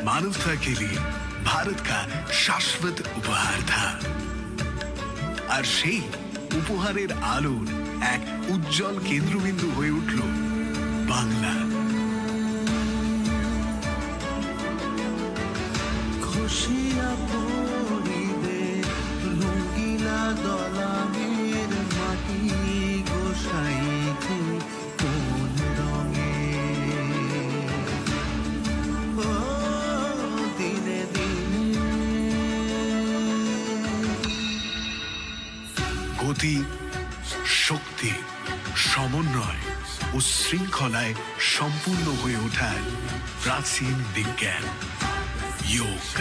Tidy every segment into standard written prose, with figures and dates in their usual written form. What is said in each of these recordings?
मानवता के लिए भारत का शाश्वत उपहार था और সেই উপহারের আলোর এক উজ্জ্বল কেন্দ্রবিন্দু হয়ে উঠল বাংলা। খুশিয়া পড়িবে রঙিলা দলামের মাটি গোসাইতে কোন রঙে ও দিনে দিনে গতি, শক্তি, সমন্বয় ও শৃঙ্খলায় সম্পূর্ণ হয়ে ওঠার প্রাচীন বিজ্ঞান योग।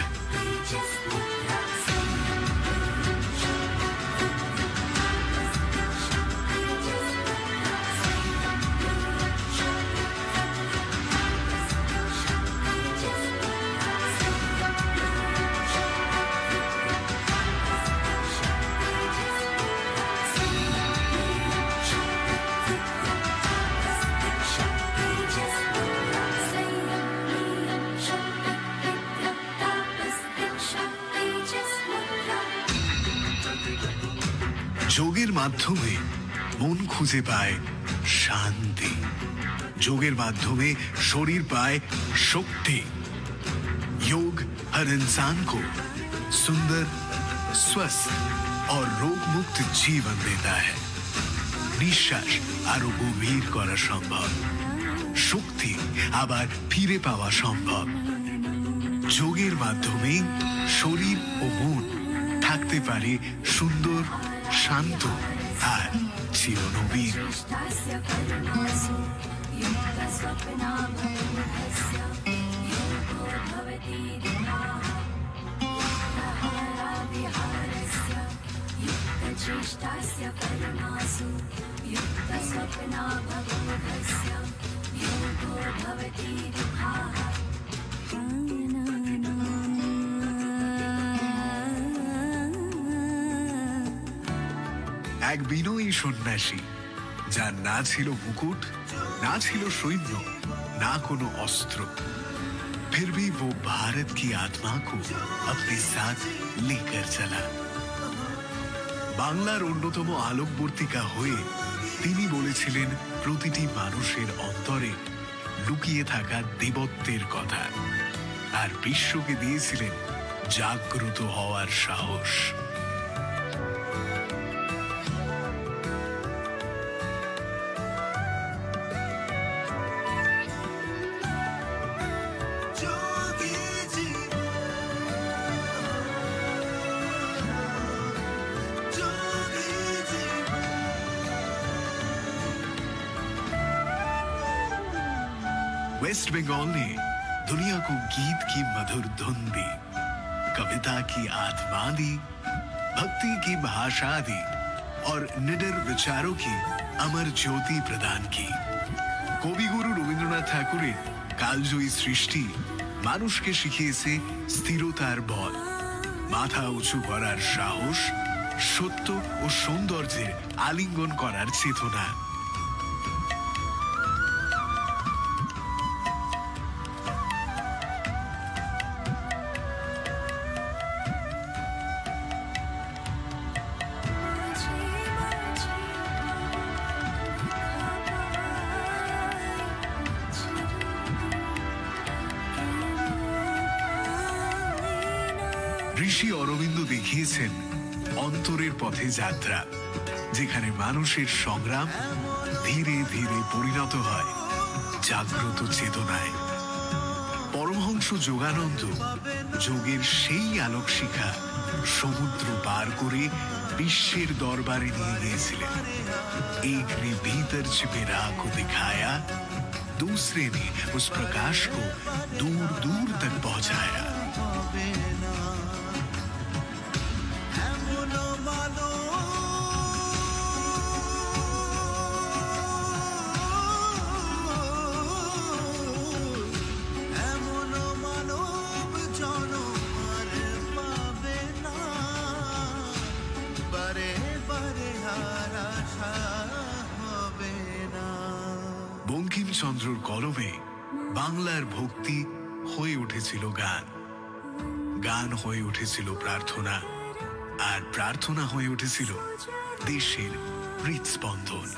যোগের মাধ্যমে মন খুঁজে পায় শান্তি, যোগের মাধ্যমে শরীর পায় শক্তি। योग हर इंसान को सुंदर, स्वस्थ और रोग मुक्त जीवन देता है। নিঃশ্বাস আরো গভীর করা সম্ভব, শক্তি আবার ফিরে পাওয়া সম্ভব। যোগের মাধ্যমে শরীর ও মন থাকতে পারে সুন্দর, শান্ত আর চিরনবীন। এক বিনয়ী সন্ন্যাসী, যার না ছিল মুকুট, না ছিল সৈন্য, না কোনো অস্ত্র, फिर भी वो भारत की आत्मा को अपने साथ लेकर चला। বাংলার অন্যতম আলোকবর্তিকা হয়ে তিনি বলেছিলেন প্রতিটি মানুষের অন্তরে লুকিয়ে থাকা দেবত্বের কথা, আর বিশ্বকে দিয়েছিলেন জাগ্রত হওয়ার সাহস। वेस्ट बंगाल ने दुनिया को गीत की मधुर धुन दी, कविता की आत्मा दी, भक्ति की भाषा दी और निडर विचारों की अमर ज्योति प्रदान की। কবিগুরু রবীন্দ্রনাথ ঠাকুরের কালজয়ী সৃষ্টি মানুষকে শিখিয়েছে স্থিরতার বল, মাথা উঁচু করার সাহস, সত্য ও সৌন্দর্যের আলিঙ্গন করার চেতনা। ঋষি অরবিন্দ দেখিয়েছেন অন্তরের পথে যাত্রা, যেখানে মানুষের সংগ্রাম ধীরে ধীরে পরিণত হয় জাগ্রত চেতনায়। পরমহংস যোগানন্দ যোগের সেই আলোক শিখা সমুদ্র পার করে বিশ্বের দরবারে নিয়ে গিয়েছিলেন। एक ने भीतर छिपे राह को दिखाया, दूसरे ने उस प्रकाश को दूर दूर तक पहुंचाया। বঙ্কিমচন্দ্রর কলমে বাংলার ভক্তি হয়ে উঠেছিল গান, গান হয়ে উঠেছিল প্রার্থনা, আর প্রার্থনা হয়ে উঠেছিল দেশের হৃদস্পন্দন।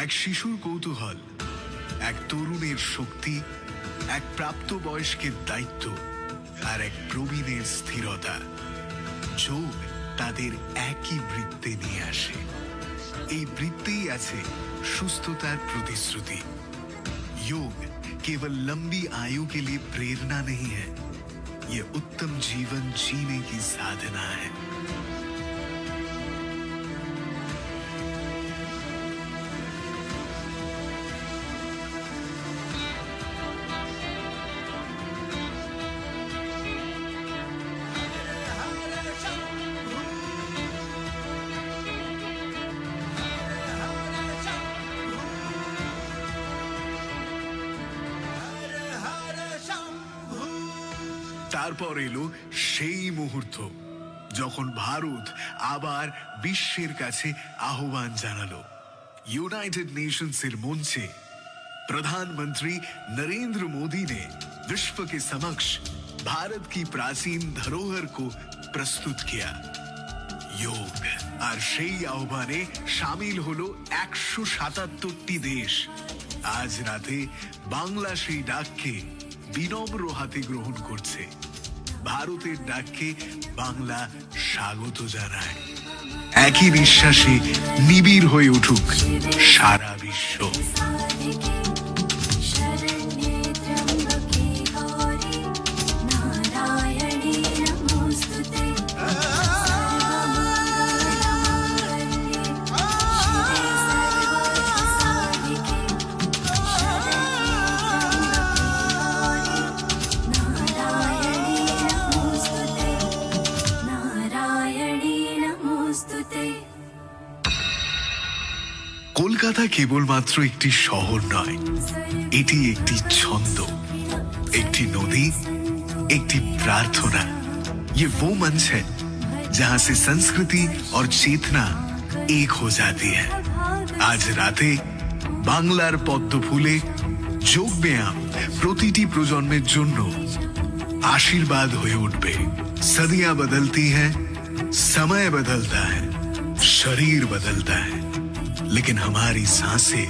এক শিশুর কৌতূহল, এক তরুণের শক্তি, এক প্রাপ্তবয়স্কের দায়িত্ব, আর এক প্রবীণের স্থিরতা, যোগ তাদের একই বৃত্তে নিয়ে আসে। এই বৃত্তেই আছে সুস্থতার প্রতিশ্রুতি। योग केवल लंबी आयु के लिए प्रेरणा नहीं है, ये उत्तम जीवन जीने की साधना है। তারপর এলো সেই মুহূর্ত যখন ভারত আবার বিশ্বের কাছে আহ্বান জানালো। यूनाइटेड नेशंस এর মঞ্চে प्रधानमंत्री नरेंद्र मोदी ने विश्व के समक्ष भारत की प्राचीन धरोहर को प्रस्तुत किया। योग আর সেই আহ্বানে শামিল হলো 177টি দেশ। আজ রাতে বাংলা সেই ডাককে বিনম্র হাতে গ্রহণ করছে। ভারতের ডাককে বাংলা স্বাগত জানায়। একই বিশ্বাসে নিবিড় হয়ে উঠুক সারা বিশ্ব। কলকাতা কেবলমাত্র একটি শহর নয়, এটি একটি ছন্দ, একটি নদী, একটি প্রার্থনা। ये वो मंच है जहां से संस्कृति और चेतना एक हो जाती है। আজ রাতে বাংলার পদ্ম ফুলে যোগ ব্যায়াম প্রতিটি প্রজন্মের জন্য আশীর্বাদ হয়ে উঠবে। सदियां बदलती हैं, समय बदलता है, शरीर बदलता है, लेकिन हमारी सांसें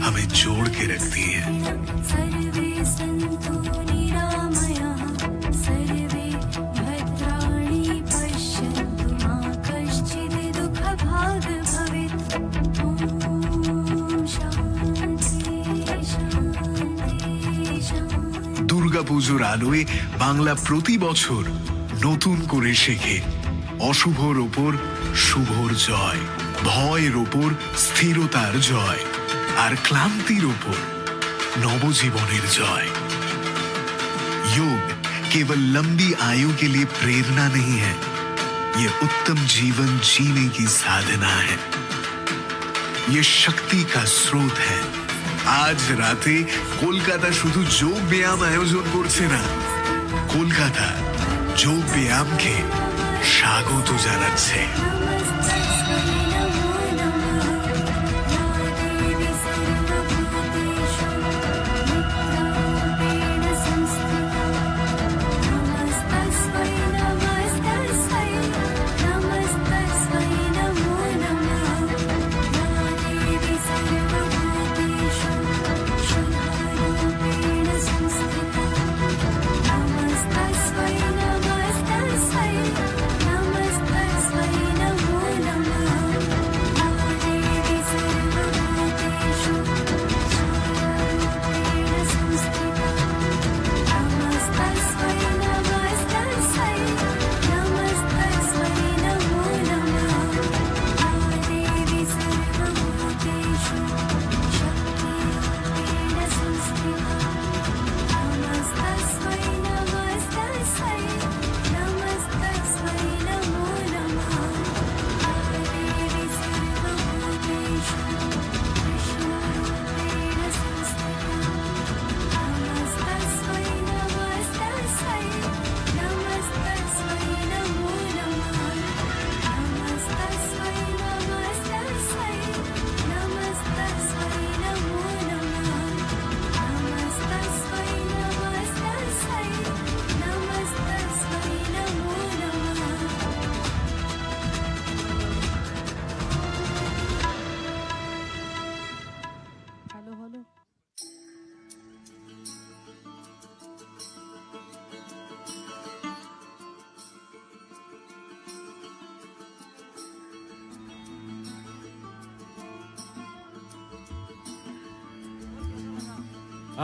हमें जोड़ के रखती है। দুর্গাপুজোর আলোয় বাংলা প্রতি বছর নতুন করে শেখে অশুভর ওপর শুভর জয়, ভয়ের ওপর স্থিরতার জয়, আর ক্লান্তির ওপর নবজীবনের জয়। योग केवल लंबी आयु के लिए प्रेरणा नहीं है, ये उत्तम जीवन जीने की साधना है, ये शक्ति का स्रोत है। আজ রাতে কলকাতা শুধু যোগ ব্যায়াম আয়োজন করছে না, কলকাতা যোগ ব্যায়ামকে স্বাগত জানাচ্ছে।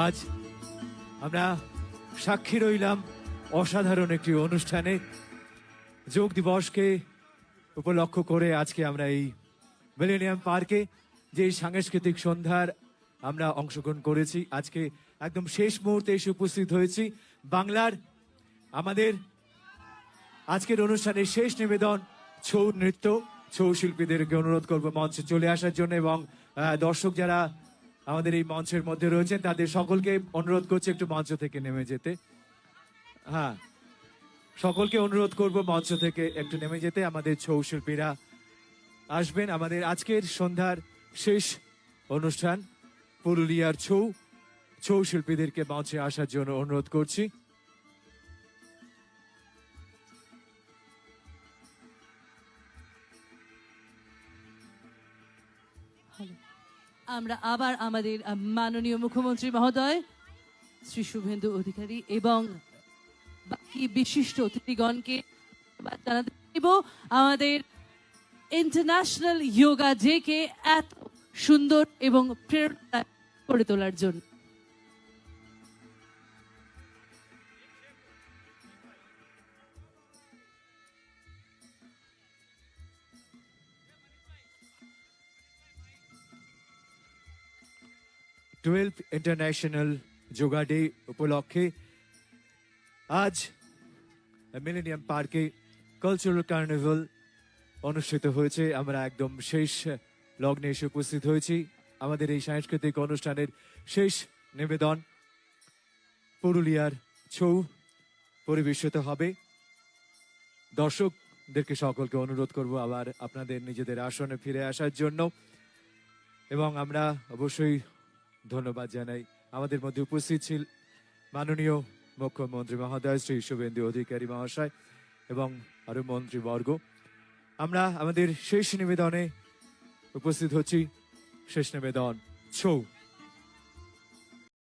আজ আমরা সাক্ষী রইলাম অসাধারণ একটি অনুষ্ঠানে। যোগ দিবসকে উপলক্ষ করে আজকে আমরা এই মিলেনিয়াম পার্কে যে সাংস্কৃতিক সন্ধ্যার আমরা অংশগ্রহণ করেছি, আজকে একদম শেষ মুহূর্তে এসে উপস্থিত হয়েছি। বাংলার আমাদের আজকের অনুষ্ঠানের শেষ নিবেদন ছৌ নৃত্য। ছৌ শিল্পীদেরকে অনুরোধ করবো মঞ্চে চলে আসার জন্য, এবং দর্শক যারা আমাদের এই মঞ্চের মধ্যে রয়েছেন তাদের সকলকে অনুরোধ করছি একটু মঞ্চ থেকে নেমে যেতে। হ্যাঁ, সকলকে অনুরোধ করব মঞ্চ থেকে একটু নেমে যেতে। আমাদের ছৌ শিল্পীরা আসবেন। আমাদের আজকের সন্ধ্যার শেষ অনুষ্ঠান পুরুলিয়ার ছৌ শিল্পীদেরকে মঞ্চে আসার জন্য অনুরোধ করছি। আমরা আবার আমাদের মাননীয় মুখ্যমন্ত্রী মহোদয় শ্রী শুভেন্দু অধিকারী এবং বাকি বিশিষ্ট অতিথিগণকে ধন্যবাদ জানাতে চাইব আমাদের ইন্টারন্যাশনাল যোগা ডেকে এত সুন্দর এবং প্রেরণা করে তোলার জন্য। টুয়েলভ ইন্টারন্যাশনাল যোগা ডে উপলক্ষে আজ মিলেনিয়াম পার্কে কালচারাল কার্নিভাল অনুষ্ঠিত হয়েছে। আমরা একদম শেষ লগ্নে এসে উপস্থিত হয়েছি। আমাদের এই সাংস্কৃতিক অনুষ্ঠানের শেষ নিবেদন পুরুলিয়ার ছৌ পরিবেশিত হবে। দর্শকদেরকে সকলকে অনুরোধ করব আবার আপনাদের নিজেদের আসনে ফিরে আসার জন্য, এবং আমরা অবশ্যই ধন্যবাদ জানাই আমাদের মধ্যে উপস্থিত ছিল মাননীয় মুখ্যমন্ত্রী মহোদয় শ্রী শুভেন্দু অধিকারী মহাশয় এবং আরো মন্ত্রীবর্গ। আমরা আমাদের শেষ নিবেদনে উপস্থিত হচ্ছি। শেষ নিবেদন ছৌ।